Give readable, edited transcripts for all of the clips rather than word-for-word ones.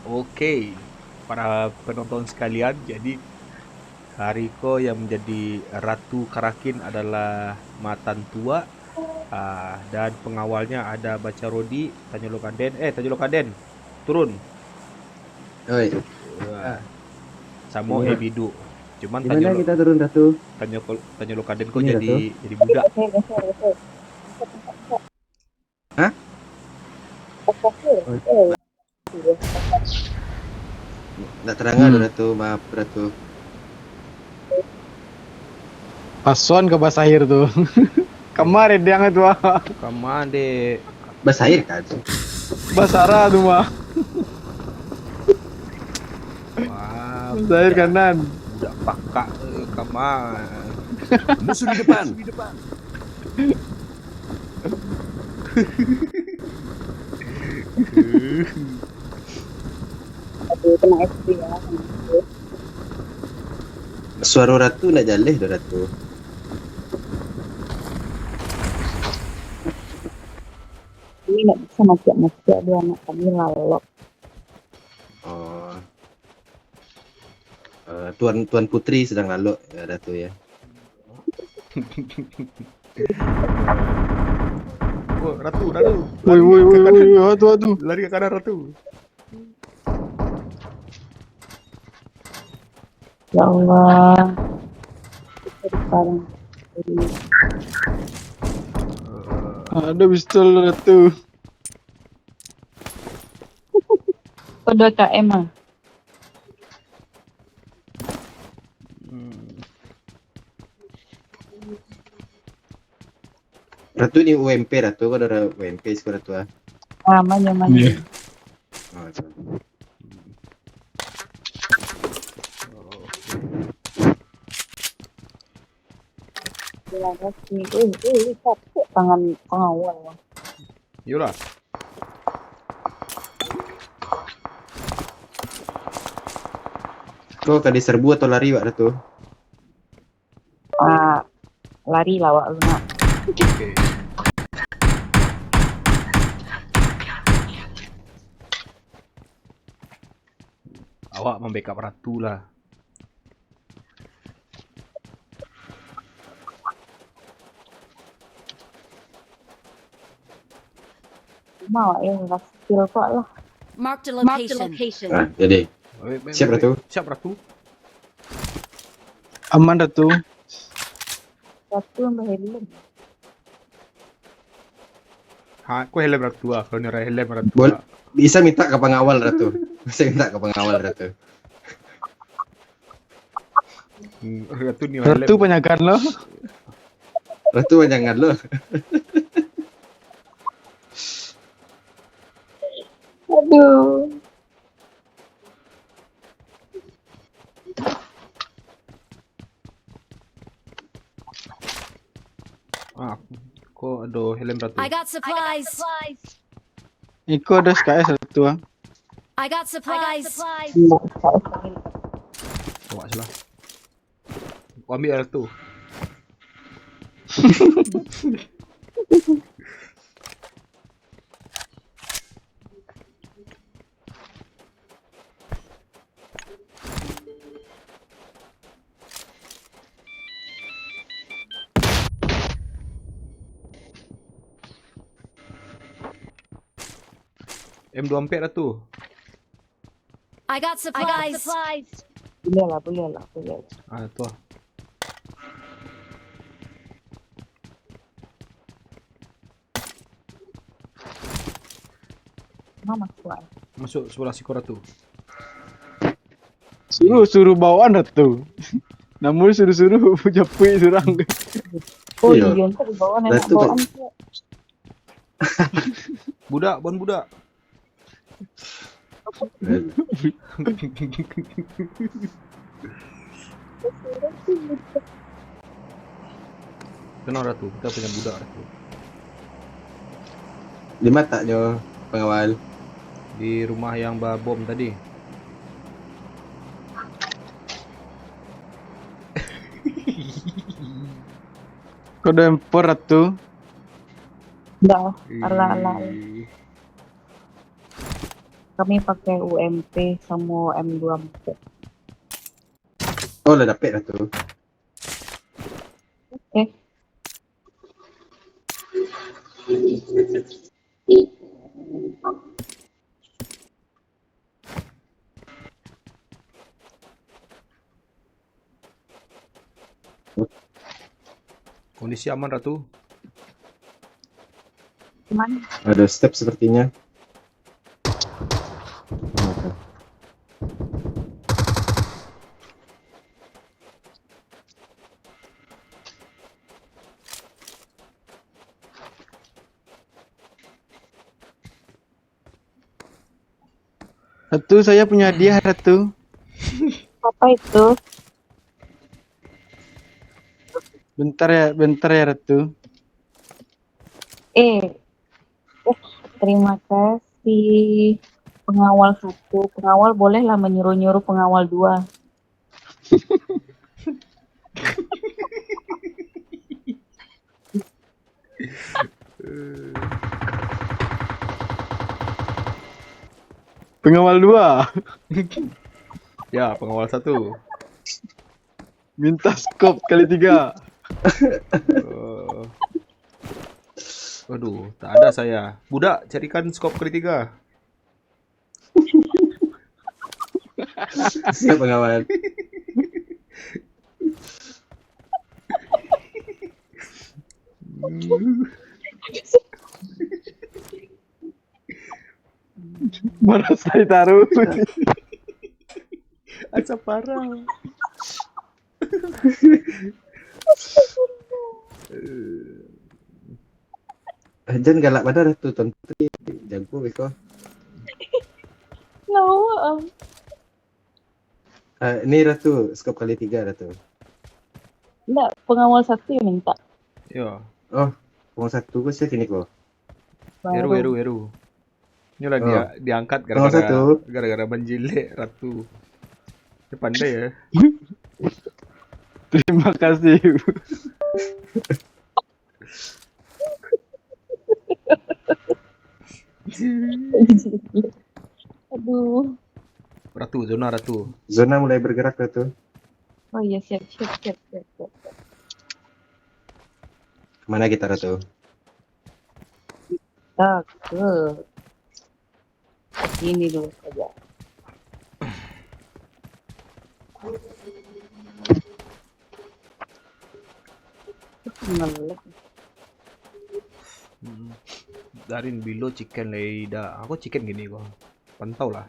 Oke, para penonton sekalian, jadi Hariko yang menjadi Ratu Karakin adalah Matan Tua, dan pengawalnya ada Baca Rodi, Tanjolo Kaden, turun. Oi, Wah, Samo ini Ebidu. Cuman di mana kita turun Ratu? Tanjolo Kaden kok Ini Ratu? jadi budak. Hah? Oh, nggak terangah loh Ratu, maaf Ratu. Pasuan ke Basahir tuh. Kemarin dia nggak tuh Kamade. Bahasa air kan? Basara tuh mah. Wah, Basahir kanan. budak pakak kamar. Musuh di depan. Kena SP ya. Suara Ratu nak jaleh dah Ratu. Ini nggak bisa macam-macam dia anak kami lalok. Oh. Tuan Putri sedang lalu ya Ratu ya. Oh, Ratu. Woi, aduh. Lari ke kanan Ratu. Ya Allah. Sekarang Ada pistol tuh. udah KM ah. Ratu ini UMP Ratu, kau ada UMP sekolah Ratu ah. Mana. Iya. Oh, itu. Gimana sih? Capek tangan pengawal. Yolah. Kau akan diserbu atau lari Wak Ratu? Lari lawak lu nak. Oke. Awak membackup Ratu lah. Mau ya nggak skill kok lah. Marked a location. Ah, jadi siap Ratu. Siap Ratu. Aman tuh. Satu ambil helm. Aku helm Ratu ah. Kalau nyerah helm Ratu. Boleh. Bisa minta ke pengawal Ratu. Bisa minta ke pengawal Ratu. Ratu ni Ratu penyagaan lo. Ratu jangan lo. Aduh. Kok ada helm Ratu. I got supplies. Iko ada SKS tuh. I got supplies. Awak salah. Kau ambil Ratu. M24 Ratu. I got supplies. Boleh lah. Itu ah. Mana kuat? Masuk sebelah si Ratu. Suruh bawaan tuh. Namun suruh japui surang. Oh Iya. iya, ntar di bawah nenek Ratu bawaan kan- tuh. Budak. Tenang Ratu, kita punya budak Ratu. Di mata jo pengawal. Di rumah yang bom tadi. Kode empor tuh. Dah, ala. Kami pakai UMP sama M24. Oh, udah dapet Ratu. Oke. Kondisi aman Ratu. Cuman Ada step sepertinya. Ratu, saya punya hadiah, Ratu. apa itu? Bentar ya, Ratu. Eh, terima kasih. Pengawal 1, pengawal bolehlah menyuruh-nyuruh pengawal 2. Pengawal 2. Ya, pengawal 1. Minta scope kali 3. Waduh, tak ada saya. Budak, carikan skop kali 3. Siap pengawal. Mana saya taruh? Asa parah. Jangan galak pada Ratu, tonton jago beko. No, Ini Ratu, skop kali 3 Ratu. enggak, pengawal 1 yang minta. Ya, Oh, pengawal 1 gue sih kini kok. Eru. Ini lagi Oh. diangkat Pengawal 1. gara-gara menjilek Ratu. Dia pandai ya. Terima kasih. Aduh. Ratu, zona Ratu. Zona mulai bergerak Ratu. Oh iya, siap. Kemana kita Ratu? Kita ke sini dulu saja. Ngelek. Darin bilo chicken leida. Aku chicken gini kok. Pantau lah.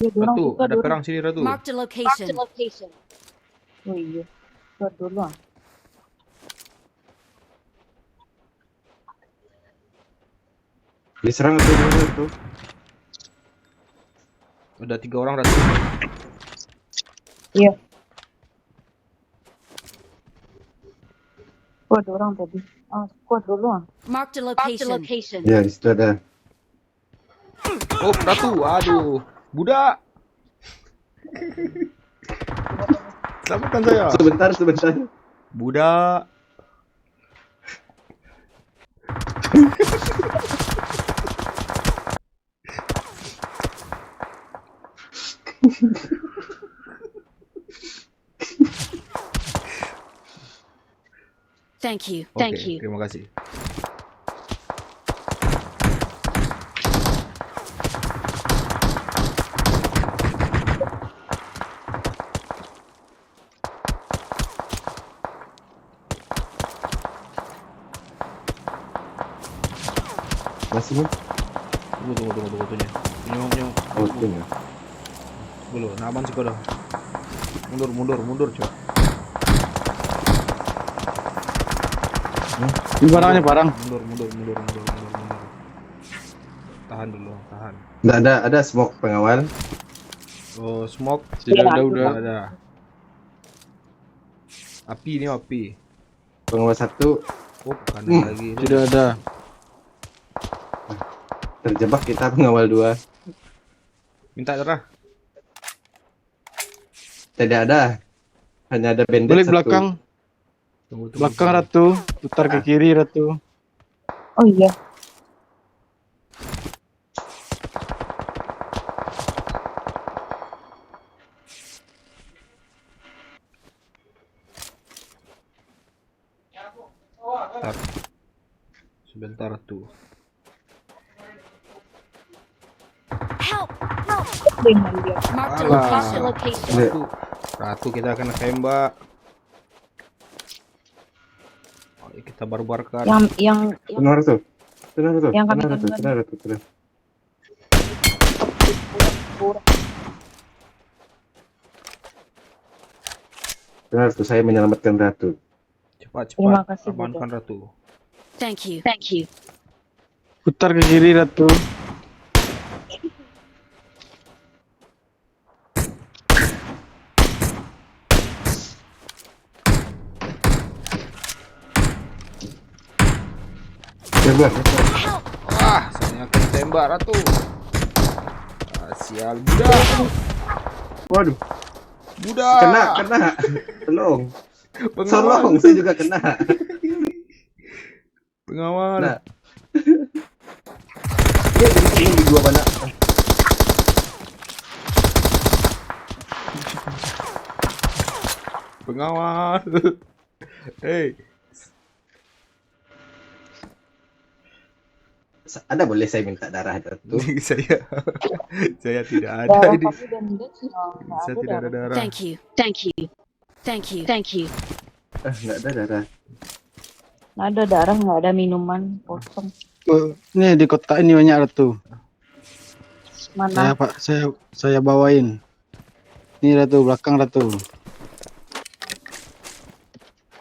Ya, dorang Ratu, suka ada dorang. perang sini Ratu. Marked a location. Oh iya. Buat dulu ah. Diserang Ratu. Ada 3 orang Ratu. Iya. Buat orang tadi. Squad dulu ah. Marked a location. Ya, di situ ada. Oh, Ratu. Aduh. Budak. Selamatkan saya. Sebentar. Budak. Thank you. Oke, terima kasih. Masih nih? Tunggu. Nyong. Oh, itu ya. Belum, aman sih kau dah. Mundur coba. Ini barangnya barang. Mundur. Tahan dulu. Nggak ada smoke pengawal. Oh, smoke. Sudah Iya. udah. Ada. Api ini api. Pengawal 1 Oh, kanan lagi. Tidak ada. terjebak, kita pengawal 2. Minta darah. Tidak ada. Hanya ada bandit Balik 1. belakang. Tunggu, tunggu, Belakang tunggu. Ratu. Putar ke kiri Ratu. Oh iya. Bentar. Sebentar tuh. Help! Dengan dia. Marked a Alah. location. Ratu kita kena tembak. Ayo kita barbarkan. Yang Benar tuh. Benar tuh. Yang kami Benar tuh. temukan. Benar tuh. Benar. Benar tuh, saya menyelamatkan Ratu. Cepat, Terima cepat. kasih, Bunda. Amankan Ratu. Thank you. Thank you. Putar ke kiri Ratu. Coba. Ah, saya kena tembak Ratu. Ah, sial, budak. Waduh, Budak. kena. Tolong. Pengawal. Tolong, saya juga kena. Pengawal. Nah. Dia jadi tinggi 2 banyak. Pengawal. Hei, Ada boleh saya minta darah Ratu? saya tidak ada darah ini. kamu dan dia nggak Saya ada tidak ada darah. darah. Thank you. Thank you. Thank you. Thank you. Nggak ada darah. Nggak ada darah, nggak ada minuman, kosong. Nih di kotak ini banyak Ratu. Mana? Pak, saya bawain. Ini Ratu, belakang Ratu.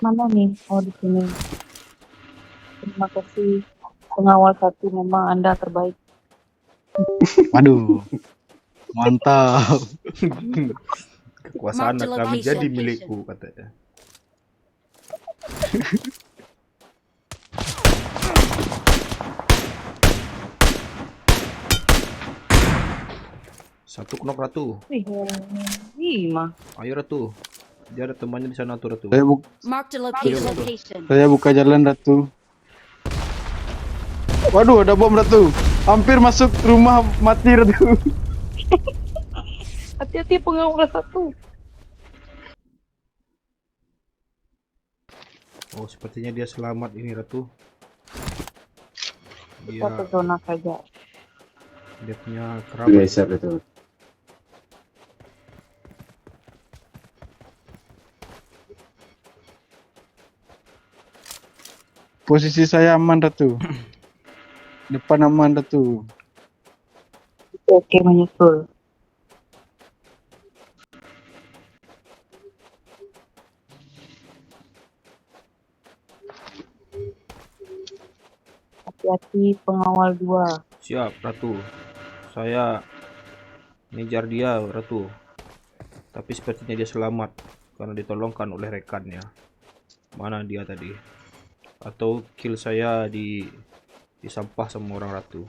Mana nih? Oh, di sini. Terima kasih. Pengawal 1, memang Anda terbaik. Waduh. Mantap. Kekuasaan Mark the akan location. menjadi milikku, katanya. Satu knock Ratu. Wih, mah. Ayo Ratu. Dia ada temannya di sana tuh Ratu. Marked a location. Saya buka jalan Ratu. Waduh, ada bom Ratu. Hampir masuk rumah mati Ratu. Hati-hati pengawal 1. Oh, sepertinya dia selamat ini Ratu. Kita ke Dia zona saja. dia punya kerabat. Biasa betul. Posisi saya aman Ratu. Depan aman Ratu. Oke, menyusul. Hati-hati pengawal 2. Siap Ratu. Saya ngejar dia Ratu. Tapi sepertinya dia selamat karena ditolongkan oleh rekannya. Mana dia tadi? Atau kill saya di sampah sama orang Ratu.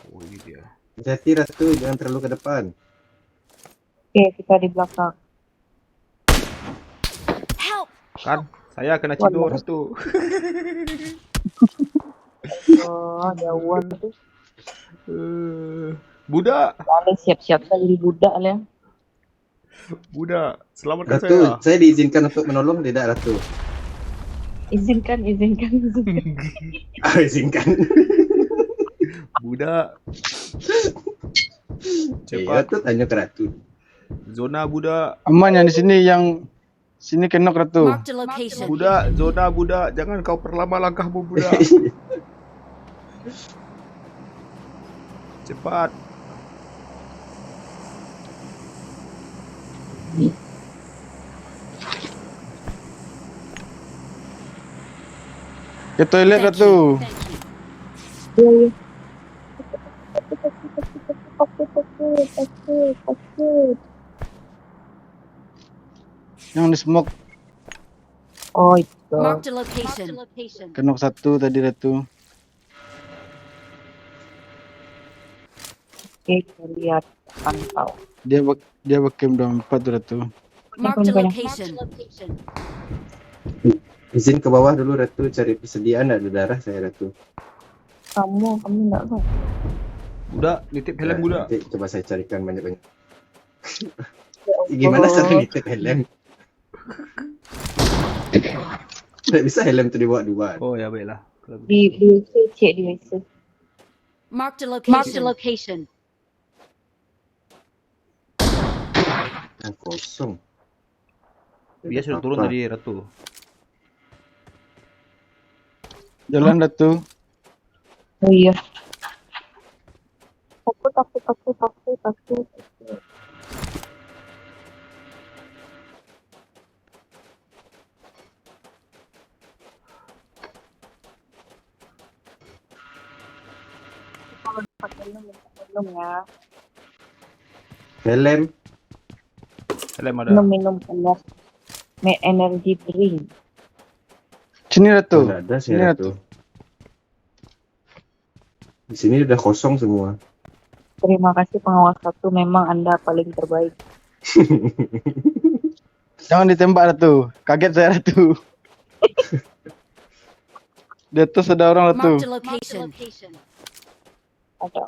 Oh, ini dia. Hati Ratu, jangan terlalu ke depan. Oke, kita di belakang. Help! Kan saya kena ciduk Ratu. Oh, jauhan tuh. Budak, Boleh siap-siap saya jadi budak lah. budak, selamatkan Ratu, saya. saya diizinkan untuk menolong tidak Ratu? Izinkan. Izinkan. Budak. Iya, Cepat, Ratu tanya ke Ratu. zona budak. Aman yang di sini, yang sini kenok Ratu. Marked a location. Budak, zona budak. Jangan kau perlama langkahmu budak. Cepat. Ke toilet Thank Ratu. you. Thank you. Iya, iya. Takut. Yang di smoke. Oh itu. Marked a location. Kenok satu tadi Ratu. Oke, kita lihat pantau. Dia bakem 24 tuh Ratu. Marked a Banyak. location. Izin ke bawah dulu Ratu, cari persediaan ada darah saya Ratu. Kamu enggak tahu. Budak, nitip helm budak. Nanti coba saya carikan banyak-banyak. Ya Allah. Gimana cara nitip helm? Tidak bisa helm itu dibawa dua. Oh ya baiklah. Kalau begitu. Di WC, cek di WC. Marked a location. Yang kosong. Dia sudah turun Apa? tadi Ratu. Jalan Ratu. Oh iya. Takut. Kalau dapat minum ya. Helm. Helm ada. Minum energy drink. Sini Ratu. Tidak ada sih Ini Ratu. Di sini udah kosong semua. Terima kasih pengawas 1, memang Anda paling terbaik. Jangan ditembak Ratu. Kaget saya Ratu. Di atas ada orang Ratu. Marked a location. Ada.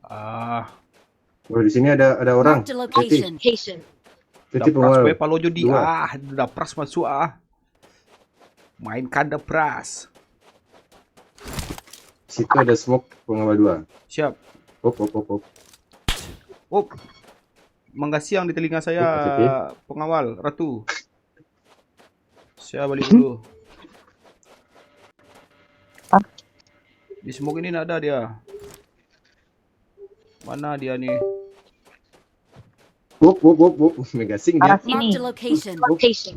Ah, Oh, di sini ada orang. Marked a location. Titi dapras pengawal. gue palo judi. Dua. Ah, dapras masuk ah. Mainkan dapras. Situ ada smoke pengawal 2. Siap. Op. Oh. Menggasiang di telinga saya Oke. pengawal Ratu. Saya balik dulu. Di smoke ini ada dia. Mana dia nih? Op. Megasing dia. Arah sini. Marked a location.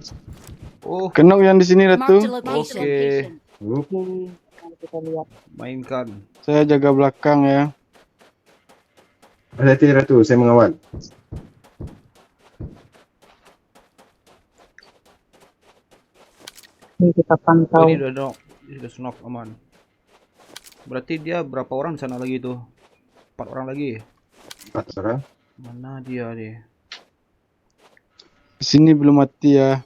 Oh, Kenok yang di sini Ratu. Marked a location. Op. Mari kita lihat. mainkan. Saya jaga belakang ya. Hati-hati Ratu, saya mengawal. Ini kita Oh, pantau. ini udah knock. Ini udah knock aman. Berarti dia berapa orang di sana lagi tuh? 4 orang lagi. 4 orang. Mana dia nih? Di sini belum mati ya.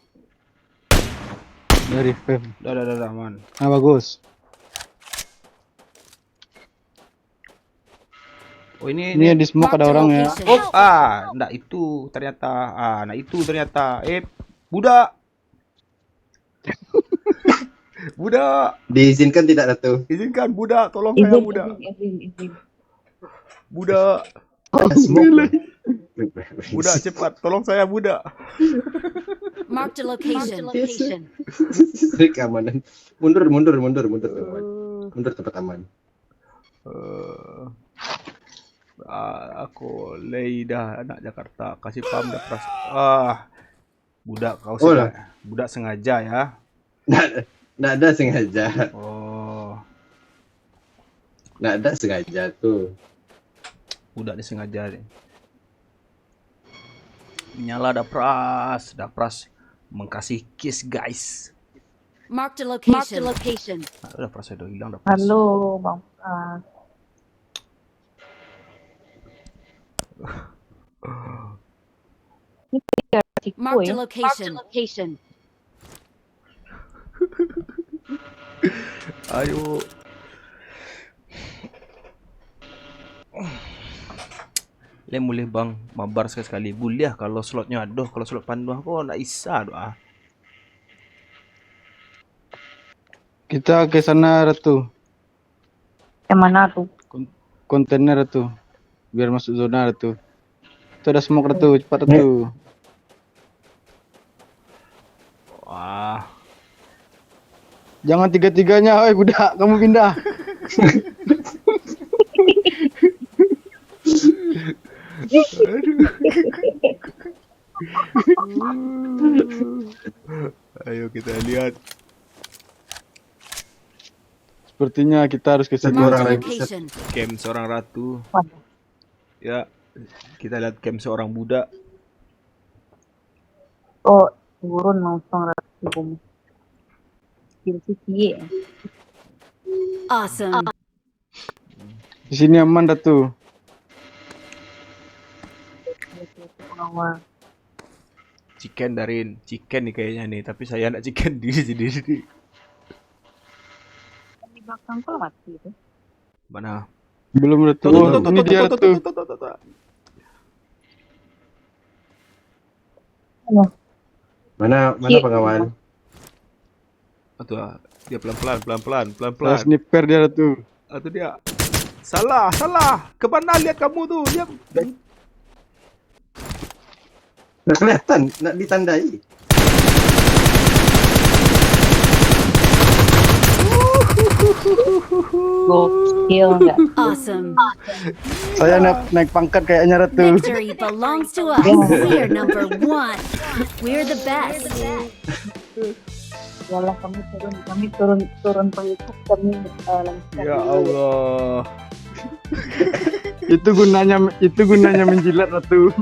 Dari revive. Dah aman. Ah bagus. Oh ini Ini di smoke ada orang ya. location. Oh, enggak itu ternyata. Nah itu ternyata. Budak. Budak, Diizinkan tidak Ratu? izinkan budak, tolong saya budak. Izin. Budak, Ada smoke. budak cepat, tolong saya budak. Marked a location. Strik keamanan. Mundur teman. Mundur tempat aman. Aku Leida anak Jakarta, kasih paham dah pras. Budak kau Oh, sengaja. Budak sengaja ya. Nggak ada sengaja. Oh, Nggak ada sengaja tuh. budak disengaja nih. Nyala Dapras mengkasih kiss guys. Marked a location. Dapras udah hilang Dapras. Halo, Bang Pras. Ini tidak Ciko Marked a ya. location. Ayo. Boleh bang, mabar sekali-sekali. Boleh kalau slotnya aduh, kalau slot pandu aku nak isa doa. Kita ke sana Ratu. Yang mana tuh? Kontainer Ratu. Biar masuk zona Ratu. Itu ada smoke Ratu, cepat Ratu. Wah, Jangan tiga-tiganya, oi budak, kamu pindah. Ayo kita lihat. Sepertinya kita harus ke Satu sini. orang Marked a lagi. location. Camp seorang ratu. Waduh. Ya, kita lihat camp seorang budak. Oh, turun langsung di bumi. Kiri sisi ya. Awesome. Di sini aman Ratu. Pengawal. Chicken Darin, chicken nih kayaknya nih, tapi saya nak chicken di sini. Di belakang kok mati itu. Mana? Belum Ratu. Oh, ini dia Ratu. Mana pengawal? Itu dia pelan-pelan. Saya sniper dia Ratu. Atau dia salah. Ke mana lihat kamu tuh? Lihat. Nggak kelihatan, nak ditandai. Gokil enggak? Awesome. Saya naik pangkat kayaknya Ratu. Victory belongs to us. We're number 1. We're the best. Yalah kami turun payung kami langsung. Ya Allah. Itu gunanya menjilat Ratu.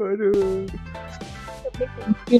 Aduh. Mungkin